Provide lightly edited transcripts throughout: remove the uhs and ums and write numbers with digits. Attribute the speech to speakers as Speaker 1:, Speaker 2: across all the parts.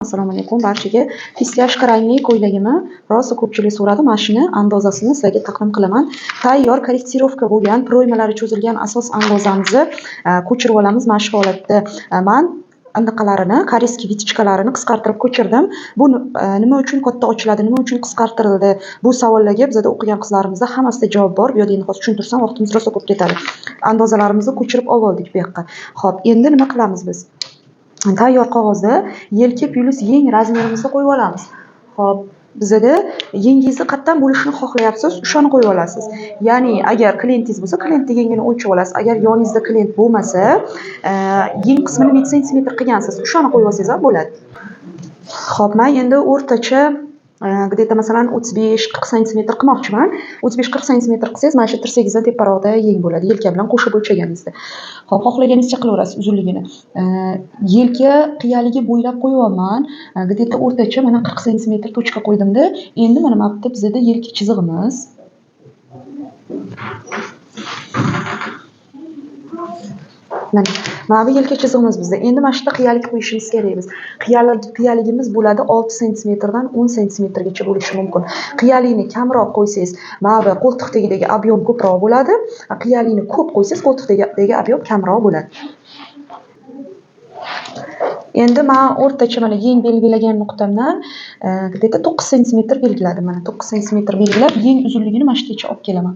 Speaker 1: Assalomu alaykum barchaga. Fistyashka rangli ko'ylagimni rosa ko'pchilik so'radi. Mana shuni andozasini sizlarga taqdim qilaman. Tayyor korrektirovka bo'lgan, proymalari cho'zilgan asos andozamizni ko'chirib olamiz. Mana shu holatda men anaqalarini, koreyskiy vitichkalarini qisqartirib ko'chirdim. Bu nima uchun katta ochiladi, nima uchun qisqartirildi? Bu savollarga bizda o'qigan qizlarimizda hammasida javob bor. Bu yerda endi hozir tushuntirsam vaqtimiz rosa ko'p ketadi. Andozalarimizni ko'chirib oldik bu yoqqa. Xo'p, endi nima qilamiz biz? Tayyor qog'ozda yelka plus yeng razmerimizni qo'yib olamiz. Xo'p, bizda yengingizni qayerdan bo'lishini xohlayapsiz, o'shani qo'yib olasiz. Ya'ni agar klientingiz bo'lsa, klientning yengini o'lchab olasiz. Agar yoningizda klient bo'lmasa, yeng qismini 1 sm qilgansiz, o'shani qo'yib olsangiz ham bo'ladi. Xo'p, men endi o'rtacha где-то masalan 35-40 sm qilmoqchiman. 35-40 sm qilsangiz, mana shu tirsagingizdan teparoqda yeng bo'ladi, yelka bilan qo'shib o'lchaganingizda. Xo'p, xohlaganingizcha qilaverasiz uzunligini. Yelka qiyaligi bo'ylab qo'yibman. Где-то o'rtacha mana 40 sm tochka qo'ydimda. Endi mana bu yerda bizda yelka chizig'imiz. Mana bu yelka chizig'imiz bizda. Endi mana shu yerda qiyalik qo'yishimiz kerak biz. Qiyaligimiz bo'ladi 6 sm dan 10 sm gacha bo'lishi mumkin. Qiyalikni kamroq qo'ysangiz, mana bu qo'ltiq tagidagi ob'yom ko'proq bo'ladi. Qiyalikni ko'p qo'ysangiz, qo'ltiq tagidagi ob'yom kamroq bo'ladi. Endi men o'rtacha mana yeng belgilagan nuqtamdan где-то 9 sm belgiladim. Mana 9 sm belgilab, yeng uzunligini mana shu yergacha olib kelaman.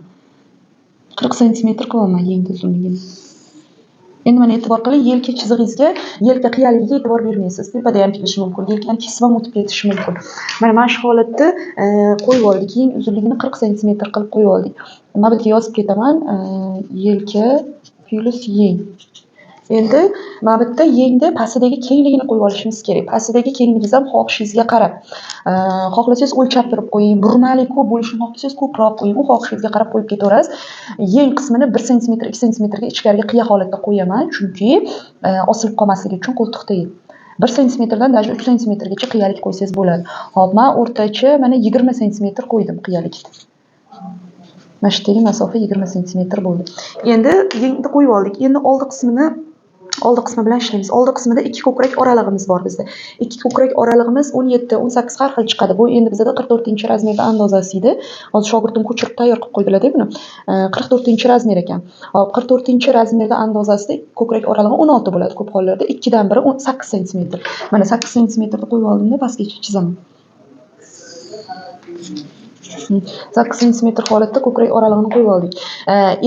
Speaker 1: 40 sm qilaman yeng uzunligini. Endi mana e'tibor qiling, yelka chizig'ingizga, yelka qiyaligiga e'tibor bermaysiz. Tepada ham kelishi mumkin, yelkani kesib ham o'tib ketishi mumkin. Mana shu holatda qo'yib oldik. Yeng uzunligini 40 sm qilib qo'yib oldik. Men bu yerga yozib ketaman. Yelka plus yeng. Endi mana bu yerda yengda pastidagi kengligini qo'yib olishimiz kerak. Pastidagi kengligingiz ham xohishingizga qarab. Xohlasangiz o'lchab turib qo'ying. Burmali ko'p bo'lishini xohlasangiz ko'proq qo'ying. U xohishingizga qarab qo'yib ketaverasiz. Yeng qismini 1 sm, 2 sm ga ichkariga qiya holatda qo'yaman, chunki osilib qolmasligi uchun qo'ltiqdagi. 1 sm dan даже 3 sm gacha qiyalik qo'ysangiz bo'ladi. Hop, men o'rtacha mana 20 sm qo'ydim qiyalikni. Mana shu yerdagi masofa 20 sm bo'ldi. Endi yengni qo'yib oldik. Endi oldi qismi bilan ishlaymiz. Oldi qismida 2 ko'krak oralig'imiz bor bizda. 2 ko'krak oralig'imiz 17-18 har xil chiqadi. Bu endi bizda 44-razmerda andozasi edi. Hozir shogirdim ko'chirib tayyor qilib qo'ydilar-da buni. 44-razmer ekan. Hop, 44-razmerda andozasida ko'krak oralig'i 16 bo'ladi ko'p hollarda. 2 dan biri 8 sm. Mana 8 sm da qo'yib oldimda, pastgacha chizaman. 8 sm holatda ko'krak oralig'ini qo'yib oldik.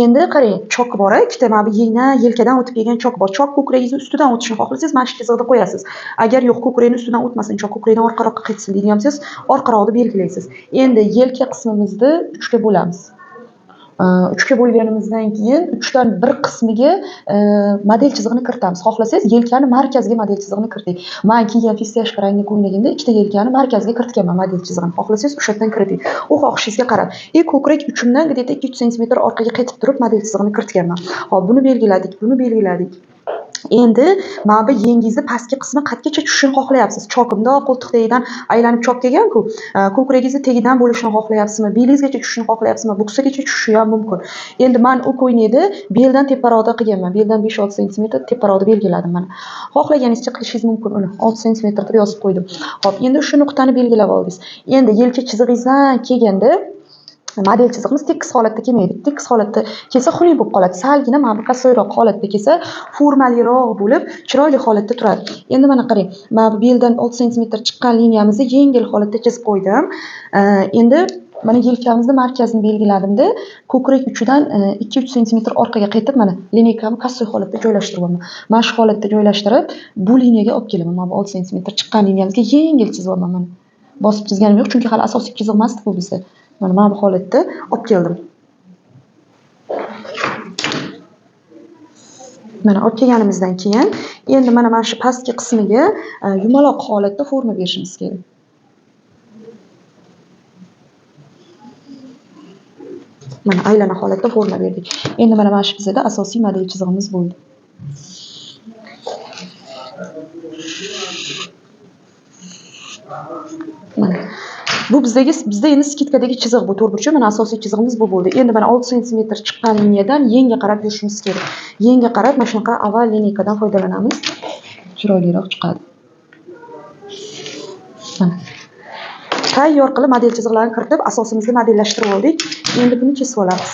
Speaker 1: Endi qarang, chok bor, ikkita mana bu yengdan yelkadan o'tib kelgan chok bor. Chok ko'kragingizni ustidan o'tishini xohlasangiz, mana shu chizig'ida qo'yasiz. Agar yo'q, ko'krakni ustidan o'tmasin, chok ko'krakdan orqaroqqa ketsin deydigan bo'lsangiz, orqaroqda belgilaysiz. Endi yelka qismimizni 3 ga bo'lamiz. 3 ga bo'lganimizdan keyin 3 dan 1 qismiga model chizig'ini kiritamiz. Xohlasangiz yelkani markaziga model chizig'ini kiriting. Men kiygan fistyashka rangli ko'ylagimda ikkita yelkani markaziga kiritganman model chizig'ini. Xohlasangiz o'sha yerdan kiriting. U xohishingizga qarab. Ko'krak uchimdan где-то 2-3 sm orqaga qaytib turib model chizig'ini kiritganman. Hop, buni belgiladik. Endi mana bu yengingizni pastki qismi qayergacha tushishini xohlayapsiz? Chokimda qo'ltiq tagidan aylanib chok kelgan-ku. Ko'kragingizni tagidan bo'lishini xohlayapsizmi? Belingizgacha tushishini xohlayapsizmi? Buksagacha tushishi ham mumkin. Endi men u ko'ylakni beldan teparoqda qilganman. Beldan 5-6 sm teparoqda belgiladim mana. Xohlaganingizcha qilishingiz mumkin uni. 6 sm deb yozib qo'ydim. Xo'p, endi shu nuqtani belgilab oldingiz. Endi yelka chizig'ingizdan kelganda model chizig'imiz tekis holatda kelmaydi. Tekis holatda kelsa xunuk bo'lib qoladi. Salgina mana bu kasoyroq holatda kelsa, formaliroq bo'lib, chiroyli holatda turadi. Endi mana qarang, mana bu beldan 6 sm chiqqan liniyamizni yengil holatda chizib qo'ydim. Endi mana yelkamizni markazini belgiladimda, ko'krak uchidan 2-3 sm orqaga qaytib mana lineykamni kasoy holatda joylashtiryapman. Mana shu holatda joylashtirib, bu liniyaga olib kelaman. Mana bu 6 sm chiqqan liniyamizga yengil chizyapman mana. Bosib chizganim yo'q, chunki hali asosiy chiziq emasdi bu bizda. Mana bu holatda olib keldim. Mana olib kelganimizdan keyin endi mana shu pastki qismiga yumaloq holatda forma berishimiz kerak. Mana aylana holatda forma berdik. Endi mana shu bizda asosiy model chizig'imiz bo'ldi. Mana bu bizda endi skitkadagi chiziq bu to'rtburchak. Mana asosiy chizig'imiz bu bo'ldi. Endi mana 6 sm chiqqan liniyadan yengga qarab yurishimiz kerak. Yengga qarab mana shunaqa oval lineykadan foydalanamiz. Chiroyliroq chiqadi. Mana. Tayyor qilib model chiziqlarini kiritib, asosimizni modellashtirib oldik. Endi buni kesib olamiz.